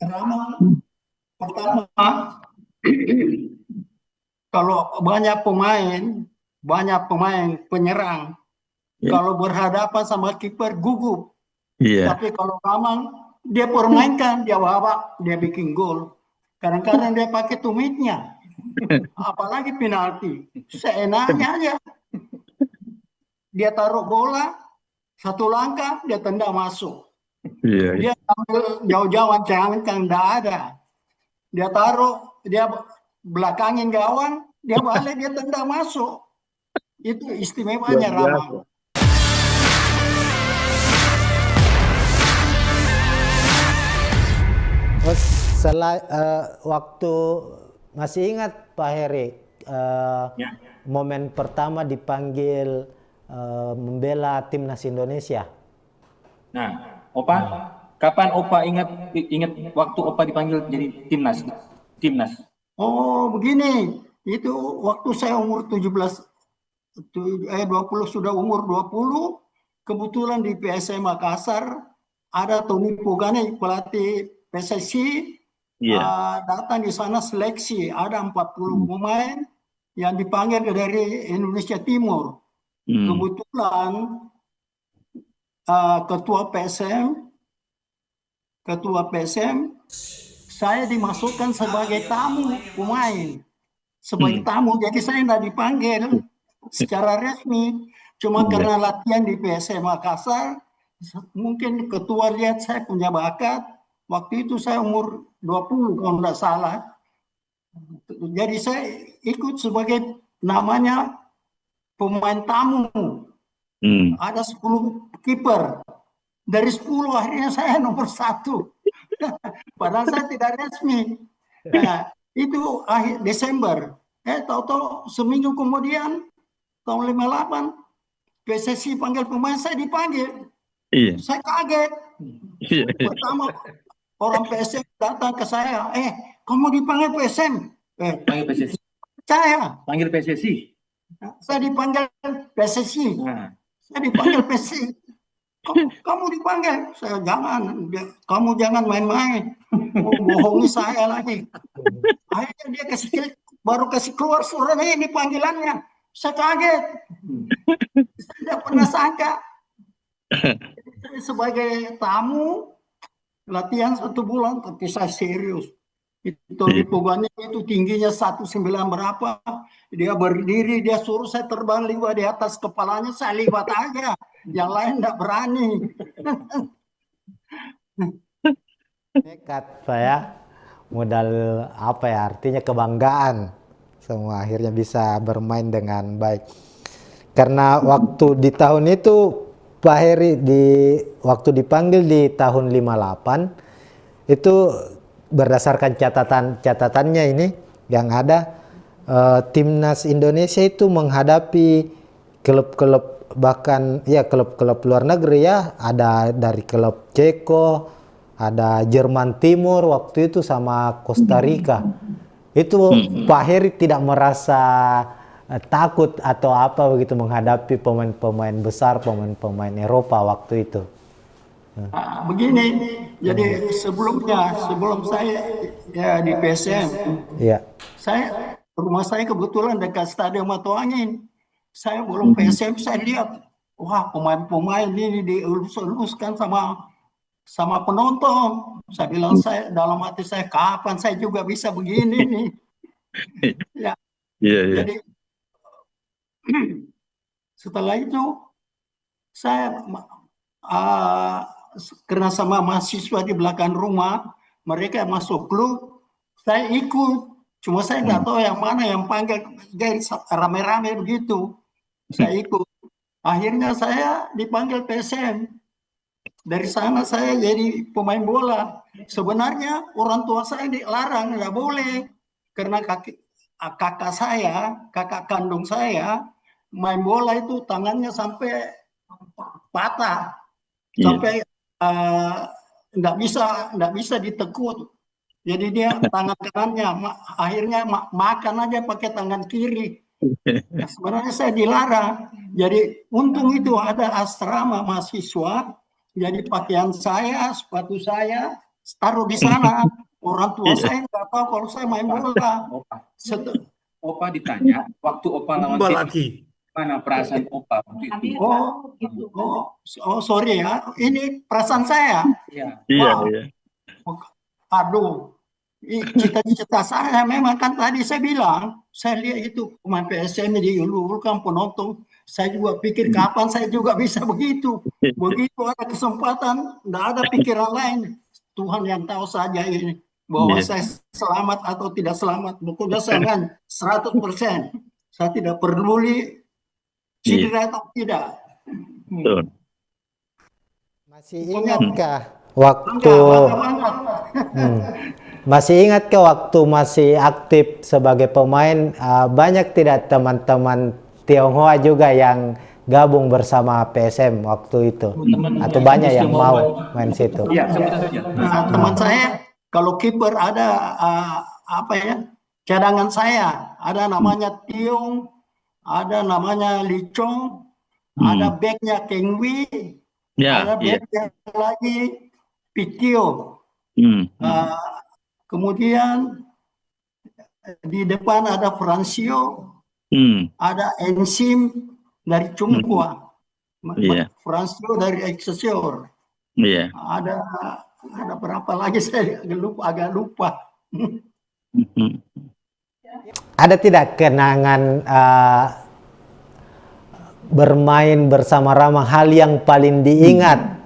Ramah pertama, kalau banyak pemain penyerang, Ya. kalau berhadapan sama kiper gugup. Iya. Tapi kalau Ramang dia permainkan, dia babak, dia bikin gol. Kadang-kadang dia pakai tumitnya, apalagi penalti. Seenaknya aja, dia taruh bola, satu langkah, dia tendang masuk. Iya, iya. Dia ambil jauh-jauh, jangan tidak ada. Dia taruh, dia belakangin gawang, dia balik, dia tendang masuk. Itu Luar istimewanya biasa. Ramang. Oh, waktu masih ingat Pak Heri, Ya. momen pertama dipanggil membela timnas Indonesia. Nah, Opa, kapan Opa ingat waktu Opa dipanggil jadi timnas? Timnas. Oh, begini. Itu waktu saya umur 17, 20, sudah umur 20, kebetulan di PSM Makassar ada Tony Pogane, pelatih PSSI, Iya. datang di sana seleksi, ada 40 pemain yang dipanggil dari Indonesia Timur. Kebetulan ketua PSM saya dimasukkan sebagai tamu pemain, sebagai tamu, jadi saya tidak dipanggil secara resmi, cuma Iya. karena latihan di PSM Makassar, mungkin ketua lihat saya punya bakat. Waktu itu saya umur 20 kalau tidak salah, jadi saya ikut sebagai namanya pemain tamu. Ada 10 kiper, dari 10 akhirnya saya nomor 1. Padahal saya tidak resmi. Nah, itu akhir Desember. Tahu-tahu seminggu kemudian tahun 58 PSSI panggil pemain, saya dipanggil. Iya. Saya kaget. Iya. Pertama orang PSM datang ke saya, kamu dipanggil PSM? Panggil PSSI. Panggil PSSI. Saya dipanggil PSSI. Nah. Saya dipanggil PSSI. Kamu dipanggil, saya kamu jangan main-main, bohongi saya lagi. Akhirnya dia baru kasih keluar surat ini panggilannya, saya kaget, saya tidak pernah sangka. Sebagai tamu latihan 1 bulan, tapi saya serius. Itu di Pogane itu tingginya 19 berapa, dia berdiri, dia suruh saya terbang liwat di atas kepalanya, saya liwat aja, yang lain tidak berani. Nekat Pak ya, modal apa ya, artinya kebanggaan, semua akhirnya bisa bermain dengan baik. Karena waktu di tahun itu Pak Heri, waktu dipanggil di tahun 58 itu berdasarkan catatannya ini yang ada, timnas Indonesia itu menghadapi klub-klub, bahkan ya klub-klub luar negeri ya, ada dari klub Ceko, ada Jerman Timur waktu itu sama Costa Rica. Itu Pak Heri tidak merasa takut atau apa begitu menghadapi pemain-pemain besar, pemain-pemain Eropa waktu itu? Begini, jadi sebelum saya ya di PSM, Iya. rumah saya kebetulan dekat Stadion Matuangin. Saya belum PSM, saya lihat, wah pemain-pemain ini dielus-eluskan sama penonton. Saya bilang, dalam hati saya, kapan saya juga bisa begini nih? Ya, Iya. jadi setelah itu saya karena sama mahasiswa di belakang rumah, mereka masuk klub, saya ikut. Cuma saya nggak tahu yang mana yang panggil, guys, rame-rame begitu. Saya ikut. Akhirnya saya dipanggil PSM. Dari sana saya jadi pemain bola. Sebenarnya orang tua saya dilarang, nggak boleh. Karena kakak kandung saya, main bola itu tangannya sampai patah. Sampai nggak bisa ditekuk. Jadi dia tangan kanannya, akhirnya makan aja pakai tangan kiri. Nah, sebenarnya saya dilarang. Jadi untung itu ada asrama mahasiswa. Jadi pakaian saya, sepatu saya, taruh di sana. Orang tua saya nggak tahu kalau saya main bola. Opa ditanya, waktu Opa lawan Bola Tim, lagi. mana perasaan Opa waktu itu? Sorry ya, ini perasaan saya. Iya. Iya, Wah. iya. Aduh, cita-cita saya memang kan tadi saya bilang, saya lihat itu pemain PSM diulurkan penonton, saya juga pikir kapan saya juga bisa begitu. Begitu ada kesempatan, nggak ada pikiran lain. Tuhan yang tahu saja ini bahwa Iya. saya selamat atau tidak selamat. Pokoknya saya kan 100%. Saya tidak peduli cedera atau tidak. Betul. Masih ingatkah waktu masih ingatkah waktu masih aktif sebagai pemain, banyak tidak teman-teman Tionghoa juga yang gabung bersama PSM waktu itu? Atau banyak yang mau main situ? Iya, sebutkan saja. Nah, teman saya kalau kiper ada cadangan saya, ada namanya Tiong, ada namanya Licong, ada backnya Kengwi, Ya, ada iya. backnya lagi Pitio. Kemudian di depan ada Francio, ada Ensim dari Cungkua, Iya. Francio dari Excelsior. Iya. Ada berapa lagi saya agak lupa. Ada tidak kenangan bermain bersama Ramang, hal yang paling diingat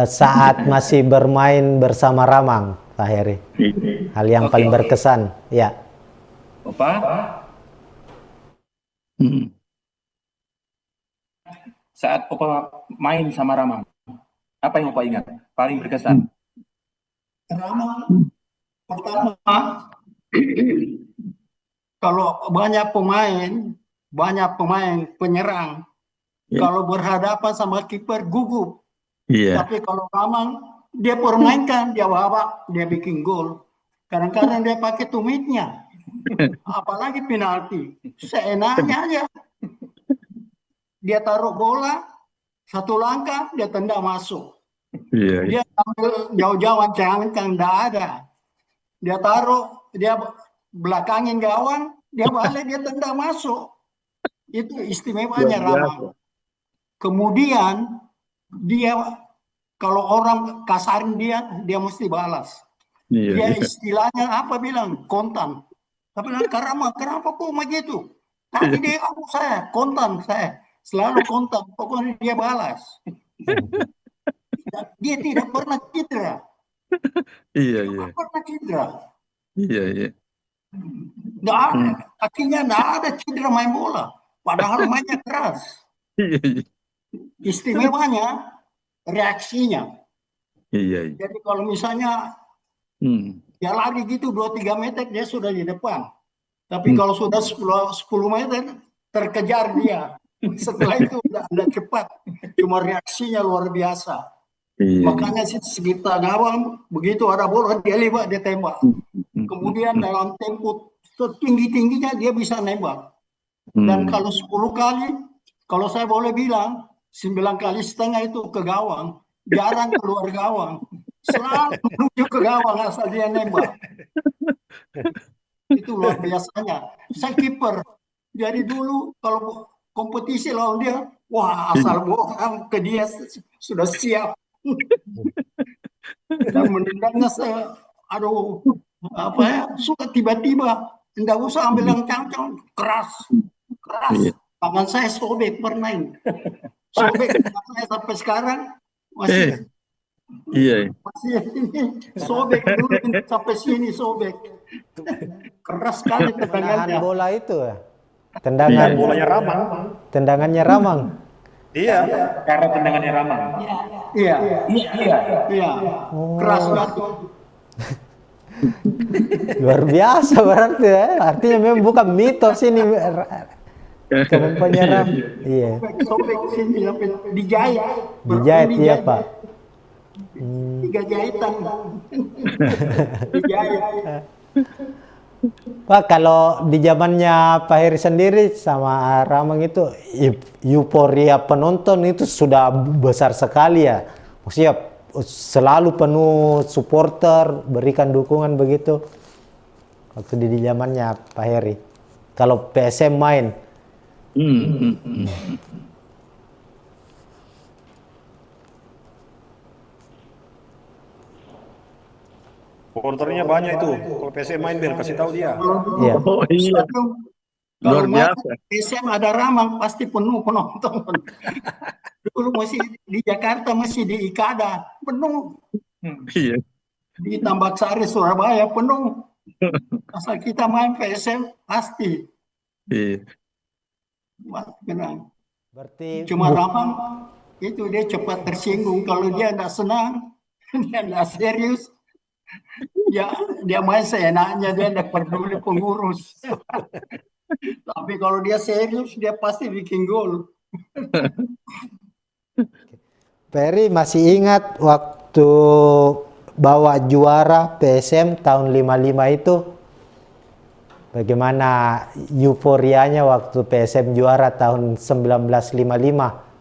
saat masih bermain bersama Ramang, Pak Heri? Hal yang paling berkesan, ya. Opa, saat Opa main sama Ramang, apa yang Opa ingat? Paling berkesan? Ramang pertama, kalau banyak pemain penyerang, kalau berhadapan sama kiper gugup. Tapi kalau Ramang, dia permainkan, dia babak, dia bikin gol. Kadang-kadang dia pakai tumitnya, apalagi penalti, seenaknya aja. Dia taruh bola, satu langkah, dia tendang masuk. Dia ambil jauh-jauhan, jangan kan tidak ada. Dia taruh, dia belakangin gawang, dia balik, dia tendang masuk. Itu istimewanya Ramang. Kemudian dia kalau orang kasarin dia mesti balas. Dia istilahnya apa bilang? Kontan. Tapi bilang, kenapa kok begitu? Tadi dia aku saya, kontan saya. Selalu kontan, pokoknya dia balas. Dia tidak pernah cedera. Tidak pernah cedera. Nggak ada, kakinya nggak ada cedera main bola. Padahal mainnya keras. Istimewanya reaksinya. Jadi kalau misalnya dia lari gitu 2-3 meter dia sudah di depan. Tapi kalau sudah 10 meter terkejar dia. Setelah itu udah cepat. Cuma reaksinya luar biasa. Makanya sekitar gawang begitu ada bola dia libat, dia tembak. Kemudian dalam tempo setinggi-tingginya dia bisa nembak. Dan kalau 10 kali, kalau saya boleh bilang 9,5 kali itu ke gawang, jarang keluar gawang. Selalu menuju ke gawang asal dia nembak. Itu luar biasanya. Saya kiper. Jadi dulu kalau kompetisi lawan dia, wah asal bohong ke dia sudah siap. Dan menendangnya saya, aduh, suka tiba-tiba, tidak usah ambil yang cangcang, keras. Tangan saya sobek pernah ini. Sobek tangan saya sampai sekarang masih ini sobek dulu sampai sini sobek. Keras sekali tendangannya. Bola itu ya. Bolanya Ramang. Tendangannya Ramang. Iya. Karena tendangannya Ramang. Iya. Oh. Keras banget. Luar biasa berarti ya. Artinya memang bukan mitos ini. Penyerang. Iya. Sobek sini sampai dijahit. Dijahit iya Pak. 3 jahitan. Dijahit. Pak, kalau di zamannya Pak Heri sendiri sama Ramang itu euforia penonton itu sudah besar sekali ya. Maksudnya selalu penuh supporter, berikan dukungan begitu waktu di zamannya Pak Heri. Kalau PSM main. Supporternya banyak itu. Kalau PSM main Bel, kasih tahu dia. Iya. Oh iya, Kalau luar biasa. PSM ada Ramang pasti penuh penonton. Dulu masih di Jakarta, masih di Ikada penuh. Iya. Di Tambak Sari Surabaya penuh. Asal kita main PSM pasti Iya. menang. Berarti Cuma Ramang itu dia cepat tersinggung kalau dia tidak senang, dia tidak serius. Ya, dia main seenaknya, dia tidak peduli pengurus. Tapi kalau dia serius, dia pasti bikin gol. Peri masih ingat waktu bawa juara PSM tahun 55 itu bagaimana euforianya waktu PSM juara tahun 1955?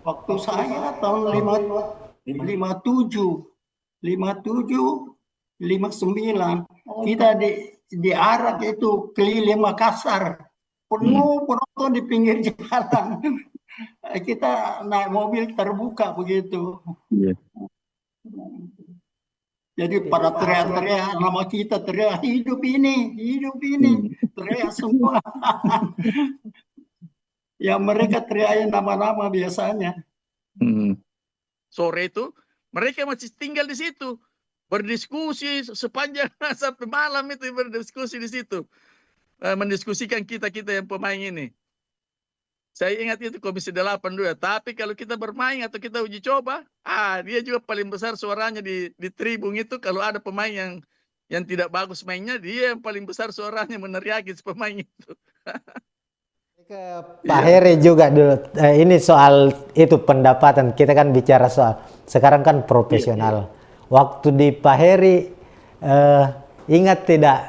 Waktu saya tahun 57, 59, kita diarak itu keliling Makassar, penuh penonton di pinggir jalan. Kita naik mobil terbuka begitu. Iya. Jadi pada teriak-teriak nama kita, teriak hidup ini, teriak semua. Ya mereka teriak nama-nama biasanya. Sore itu mereka masih tinggal di situ, berdiskusi sepanjang sampai malam itu berdiskusi di situ, mendiskusikan kita yang pemain ini. Saya ingat itu Komisi 8 juga. Tapi kalau kita bermain atau kita uji coba, dia juga paling besar suaranya di tribun itu. Kalau ada pemain yang tidak bagus mainnya, dia yang paling besar suaranya meneriaki pemain itu. Ke Pak Heri juga dulu. Ini soal itu pendapatan. Kita kan bicara soal sekarang kan profesional. Waktu di Pak Heri ingat tidak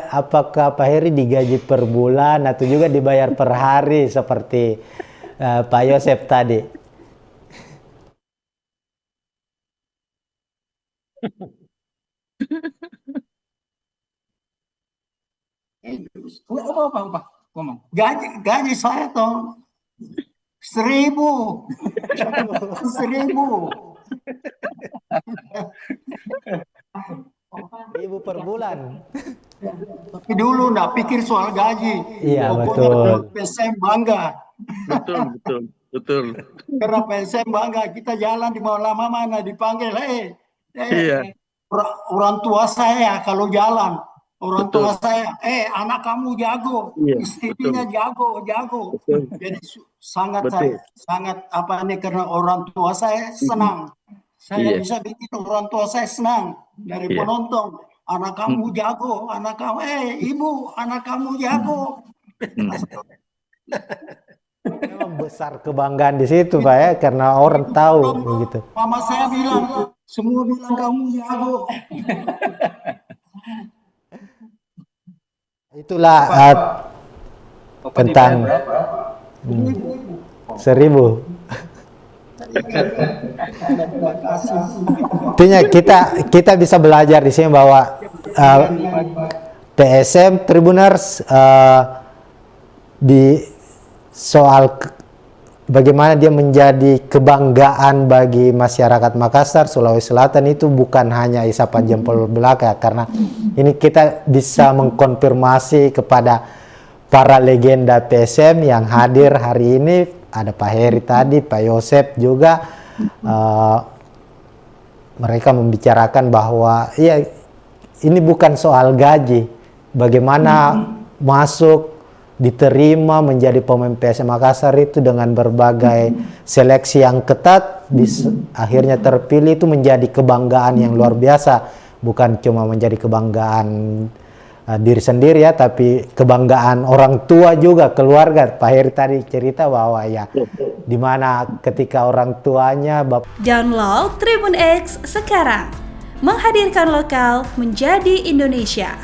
apakah Pak Heri digaji per bulan atau juga dibayar per hari seperti Pak Yosep tadi? Apa? Ngomong. Gaji saya tuh 1.000. 1.000 per bulan. Tapi dulu nggak pikir soal gaji. Iya, Pokoknya betul. PSM bangga. Betul. Karena PSM bangga, kita jalan di mana dipanggil, Iya. orang tua saya kalau jalan, orang tua saya, anak kamu jago, Iya, istrinya jago. Betul. Jadi sangat Betul. sangat karena orang tua saya senang. Saya Iya. bisa bikin orang tua saya senang dari Iya. penonton. Anak kamu jago, anak kamu, ibu, anak kamu jago. Memang besar kebanggaan di situ Pak ya, karena orang tahu begitu. Mama saya bilang, semua bilang kamu jago. Itulah tentang 1.000. Artinya kita bisa belajar di sini bahwa PSM Tribuners di soal bagaimana dia menjadi kebanggaan bagi masyarakat Makassar, Sulawesi Selatan itu bukan hanya isapan jempol belaka, karena ini kita bisa mengkonfirmasi kepada para legenda PSM yang hadir hari ini. Ada Pak Heri tadi, Pak Yosep juga, mereka membicarakan bahwa ya ini bukan soal gaji, bagaimana masuk diterima menjadi pemain PSM Makassar itu dengan berbagai seleksi yang ketat, akhirnya terpilih, itu menjadi kebanggaan yang luar biasa, bukan cuma menjadi kebanggaan diri sendiri ya, tapi kebanggaan orang tua juga, keluarga. Pak Heri tadi cerita bahwa ya dimana ketika orang tuanya Download Tribun X sekarang, menghadirkan lokal menjadi Indonesia.